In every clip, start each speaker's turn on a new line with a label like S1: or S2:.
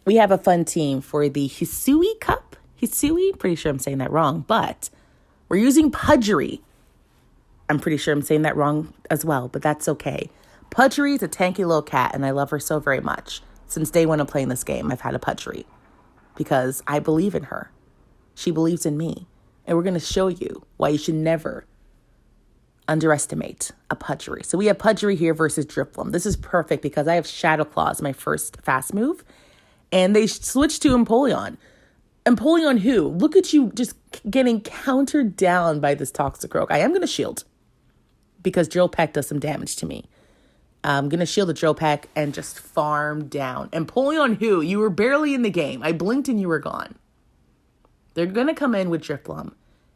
S1: we have a fun team for the HISUI Cup. HISUI? Pretty sure I'm saying that wrong, but we're using Pudgery. I'm pretty sure I'm saying that wrong as well, but that's okay. Pudgery is a tanky little cat, and I love her so very much. Since day one of playing this game, I've had a Pudgery because I believe in her. She believes in me. And we're going to show you why you should never underestimate a Pudgery. So we have Pudgery here versus Drifloon. This is perfect because I have Shadow Claw as my first fast move. And they switched to Empoleon. Empoleon who? Look at you just getting countered down by this Toxicroak. I am going to shield because Drill Peck does some damage to me. I'm going to shield the Drill Peck and just farm down. Empoleon who? You were barely in the game. I blinked and you were gone. They're going to come in with Drifloon.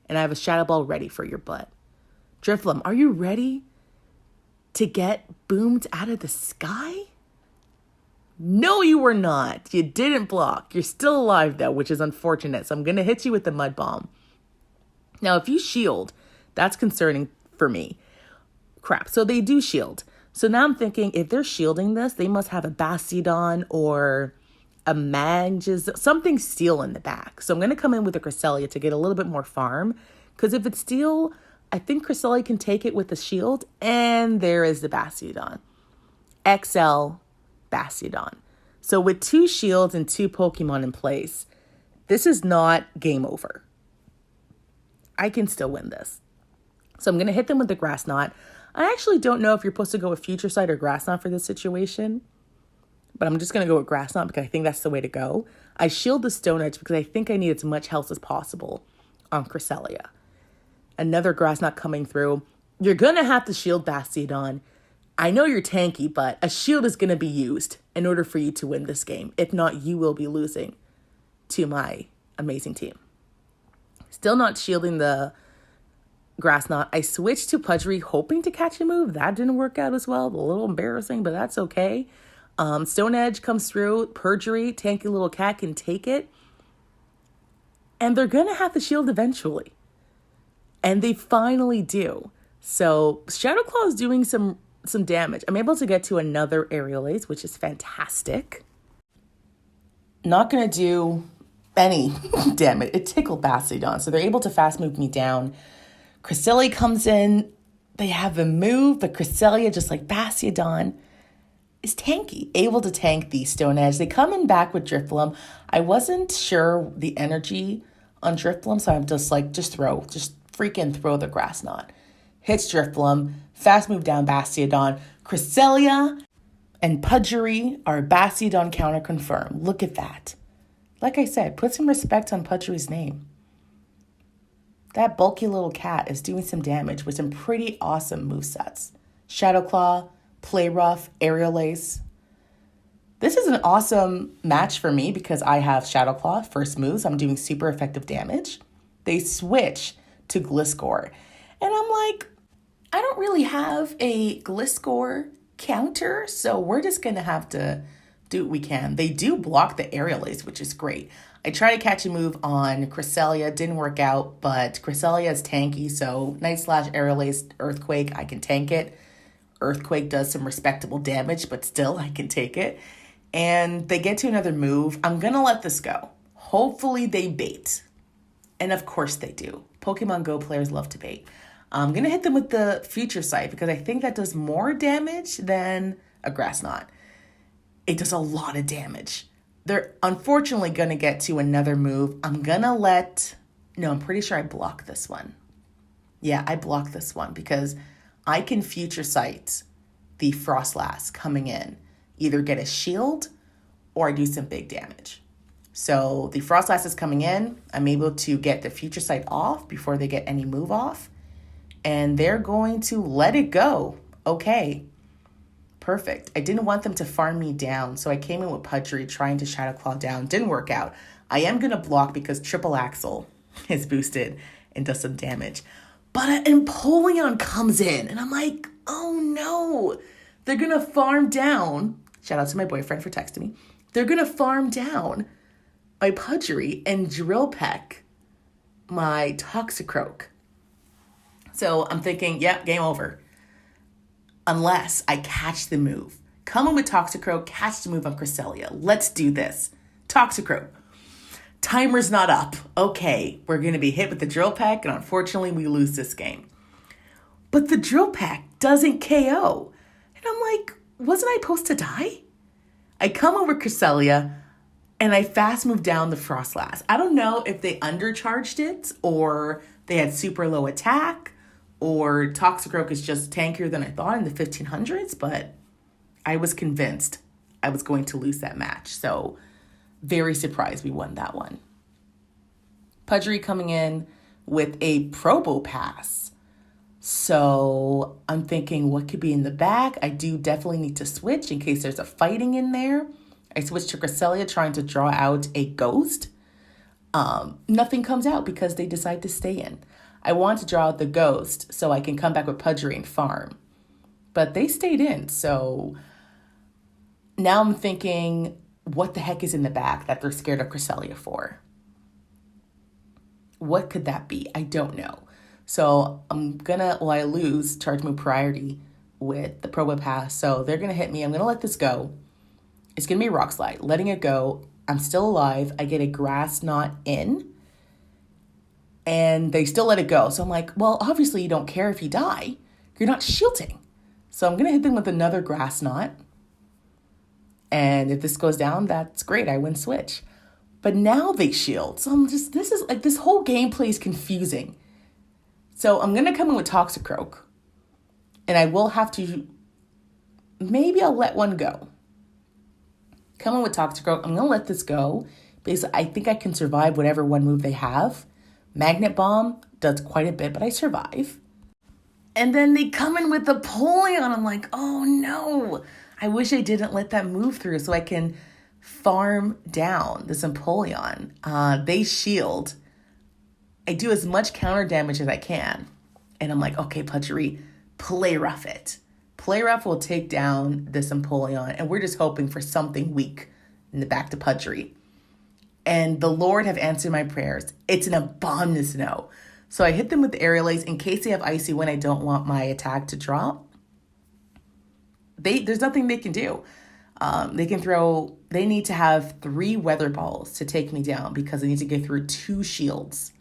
S1: And I have a Shadow Ball ready for your butt. Drifloon, are you ready to get boomed out of the sky? No, you were not. You didn't block. You're still alive, though, which is unfortunate. So I'm going to hit you with the Mud Bomb. Now, if you shield, that's concerning for me. Crap. So they do shield. So now I'm thinking, if they're shielding this, they must have a Bastiodon or a Manges, something steel in the back. So I'm going to come in with a Cresselia to get a little bit more farm. Because if it's steel, I think Cresselia can take it with the shield. And there is the Bastiodon. XL Bastiodon. So with 2 shields and 2 Pokemon in place, this is not game over. I can still win this. So I'm going to hit them with the Grass Knot. I actually don't know if you're supposed to go with Future Sight or Grass Knot for this situation. But I'm just going to go with Grass Knot because I think that's the way to go. I shield the Stone Edge because I think I need as much health as possible on Cresselia. Another Grass Knot coming through. You're going to have to shield Bastiodon. I know you're tanky, but a shield is going to be used in order for you to win this game. If not, you will be losing to my amazing team. Still not shielding the Grass Knot. I switched to Pudgery hoping to catch a move. That didn't work out as well. A little embarrassing, but that's okay. Stone Edge comes through. Pudgery, tanky little cat, can take it. And they're going to have to shield eventually. And they finally do. So Shadow Claw is doing some damage. I'm able to get to another Aerial Ace, which is fantastic. Not going to do any damage. It tickled Bastiodon, so they're able to fast move me down. Cresselia comes in. They have a move, but Cresselia, just like Bastiodon, is tanky, able to tank the Stone Edge. They come in back with Drifloon. I wasn't sure the energy on Drifloon, so I'm just like, just freaking throw the Grass Knot. Hits Drifloon, fast move down Bastiodon. Cresselia and Pudgery are Bastiodon counter confirmed. Look at that. Like I said, put some respect on Pudgery's name. That bulky little cat is doing some damage with some pretty awesome movesets. Shadow Claw, Play Rough, Aerial Ace. This is an awesome match for me because I have Shadow Claw, first moves. I'm doing super effective damage. They switch to Gliscor. And I'm like, I don't really have a Gliscor counter, so we're just going to have to do what we can. They do block the Aerial Ace, which is great. I tried to catch a move on Cresselia, didn't work out, but Cresselia is tanky, so Night Slash, Aerial Ace, Earthquake, I can tank it. Earthquake does some respectable damage, but still, I can take it. And they get to another move. I'm going to let this go. Hopefully they bait. And of course they do. Pokemon Go players love to bait. I'm going to hit them with the Future Sight because I think that does more damage than a Grass Knot. It does a lot of damage. They're unfortunately going to get to another move. I'm pretty sure I block this one. Yeah, I block this one because I can Future Sight the Frostlass coming in. Either get a shield or I do some big damage. So the Frostlass is coming in. I'm able to get the Future Sight off before they get any move off. And they're going to let it go. Okay. Perfect. I didn't want them to farm me down. So I came in with Pudgery trying to Shadow Claw down. Didn't work out. I am going to block because Triple Axle is boosted and does some damage. But an Empoleon comes in. And I'm like, oh no. They're going to farm down. Shout out to my boyfriend for texting me. They're going to farm down my Pudgery and Drill Peck my Toxicroak. So I'm thinking, yep, game over. Unless I catch the move. Come in with Toxicroak, catch the move on Cresselia. Let's do this. Toxicroak. Timer's not up. Okay, we're going to be hit with the drill pack, and unfortunately, we lose this game. But the drill pack doesn't KO. And I'm like, wasn't I supposed to die? I come over Cresselia, and I fast move down the Frostlass. I don't know if they undercharged it, or they had super low attack, or Toxicroak is just tankier than I thought in the 1500s, but I was convinced I was going to lose that match. So very surprised we won that one. Pudgery coming in with a Probo Pass. So I'm thinking, what could be in the bag? I do definitely need to switch in case there's a fighting in there. I switched to Cresselia trying to draw out a ghost. Nothing comes out because they decide to stay in. I want to draw out the ghost so I can come back with Pudgery and farm. But they stayed in, so now I'm thinking, what the heck is in the back that they're scared of Cresselia for? What could that be? I don't know. So I'm gonna, I lose charge move priority with the Probo Pass, so they're gonna hit me. I'm gonna let this go. It's gonna be a Rock Slide. Letting it go. I'm still alive. I get a Grass Knot in, and they still let it go. So I'm like, well, obviously you don't care if you die. You're not shielding. So I'm gonna hit them with another Grass Knot. And if this goes down, that's great. I win switch. But now they shield. So this whole gameplay is confusing. So I'm going to come in with Toxicroak. And I will have to, maybe I'll let one go. Come in with Toxicroak. I'm going to let this go because I think I can survive whatever one move they have. Magnet Bomb does quite a bit, but I survive. And then they come in with the Empoleon. I'm like, oh no. I wish I didn't let that move through so I can farm down this Empoleon. They shield. I do as much counter damage as I can. And I'm like, okay, Pudgery, play rough it. Play rough will take down this Empoleon. And we're just hoping for something weak in the back to Pudgery. And the Lord have answered my prayers. It's an Abominous No. So I hit them with the Aerial Ace in case they have Icy when I don't want my attack to drop. There's nothing they can do. They need to have 3 Weather Balls to take me down because they need to get through 2 shields.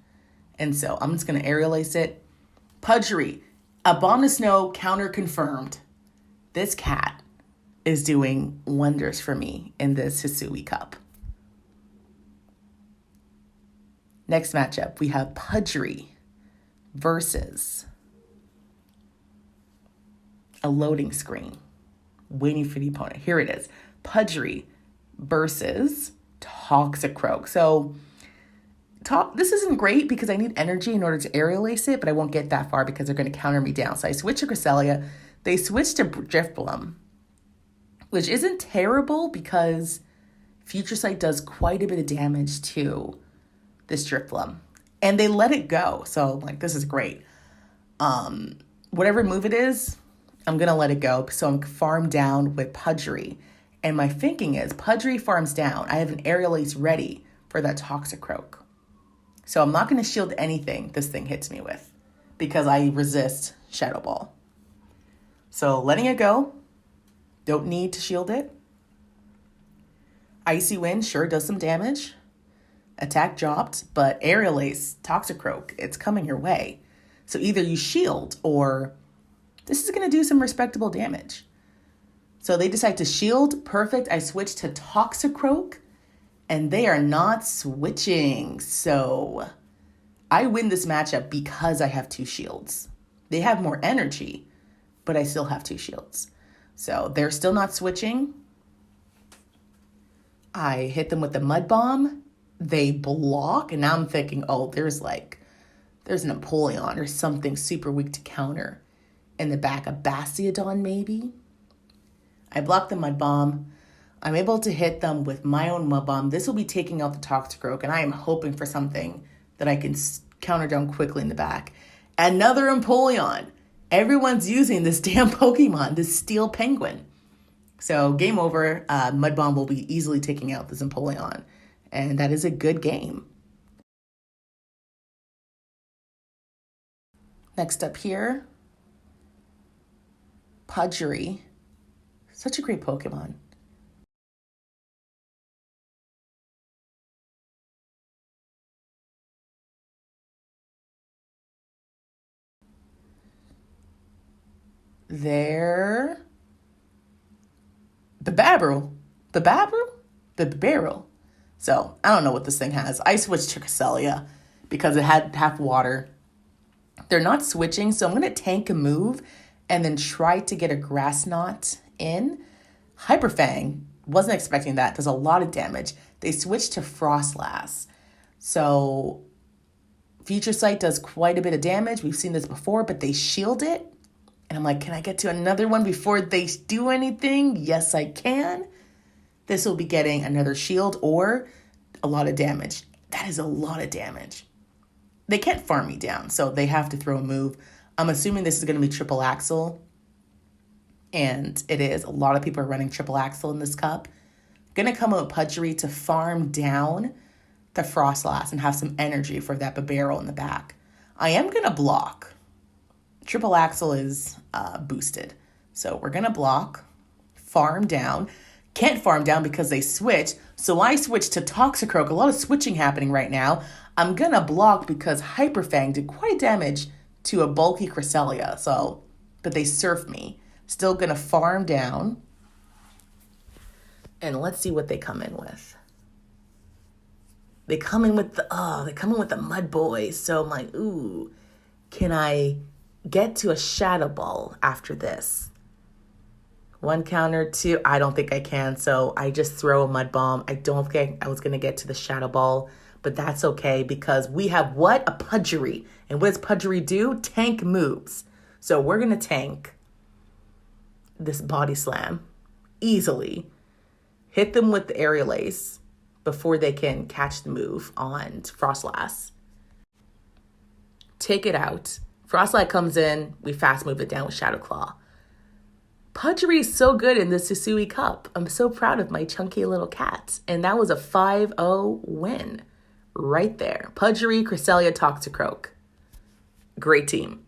S1: And so I'm just going to Aerial Ace it. Pudgery, Abominous No, counter confirmed. This cat is doing wonders for me in this Hisui Cup. Next matchup, we have Pudgery versus a loading screen. Waiting for the opponent. Here it is. Pudgery versus Toxicroak. So this isn't great because I need energy in order to Aerial Ace it, but I won't get that far because they're going to counter me down. So I switch to Cresselia. They switch to Drifblim, which isn't terrible because Future Sight does quite a bit of damage to this Drifblim. And they let it go. So like, this is great. Whatever move it is, I'm going to let it go. So I'm farmed down with Pudgery. And my thinking is Pudgery farms down. I have an Aerial Ace ready for that Toxicroak. So I'm not going to shield anything this thing hits me with because I resist Shadow Ball. So letting it go. Don't need to shield it. Icy Wind sure does some damage. Attack dropped, but Aerial Ace, Toxicroak, it's coming your way. So either you shield or this is going to do some respectable damage. So they decide to shield. Perfect. I switch to Toxicroak, and they are not switching. So I win this matchup because I have 2 shields. They have more energy, but I still have 2 shields. So they're still not switching. I hit them with the Mud Bomb. They block, and now I'm thinking, oh, there's an Empoleon or something super weak to counter. In the back, a Bastiodon maybe. I block the Mud Bomb. I'm able to hit them with my own Mud Bomb. This will be taking out the Toxicroak, and I am hoping for something that I can counter down quickly in the back. Another Empoleon. Everyone's using this damn Pokemon, this Steel Penguin. So game over. Mud Bomb will be easily taking out this Empoleon, and that is a good game. Next up here, Pudgery. Such a great Pokemon. their Bababru. Bababru? So, I don't know what this thing has. I switched to Cresselia because it had half water. They're not switching, so I'm going to tank a move and then try to get a Grass Knot in. Hyperfang, wasn't expecting that, does a lot of damage. They switched to Frostlass. So, Future Sight does quite a bit of damage. We've seen this before, but they shield it. And I'm like, can I get to another one before they do anything? Yes, I can. This will be getting another shield or a lot of damage. That is a lot of damage. They can't farm me down, so they have to throw a move. I'm assuming this is going to be triple axle. And it is. A lot of people are running triple axle in this cup. Going to come with Pudgery to farm down the Frostlass and have some energy for that Bababru in the back. I am going to block. Triple axle is boosted. So we're going to block, farm down. Can't farm down because they switch. So I switched to Toxicroak. A lot of switching happening right now. I'm going to block because Hyperfang did quite a damage to a bulky Cresselia. So, but they surfed me. Still going to farm down. And let's see what they come in with. They come in with the Mud Boys. So I'm like, ooh, can I get to a Shadow Ball after this? One counter, two. I don't think I can, so I just throw a Mud Bomb. I don't think I was going to get to the Shadow Ball, but that's okay because we have what? A Pudgery. And what does Pudgery do? Tank moves. So we're going to tank this Body Slam easily. Hit them with the Aerial Ace before they can catch the move on Frostlass. Take it out. Frostlight comes in. We fast move it down with Shadow Claw. Pudgery is so good in this HISUI Cup. I'm so proud of my chunky little cat. And that was a 5-0 win right there. Pudgery, Cresselia, Toxicroak. Great team.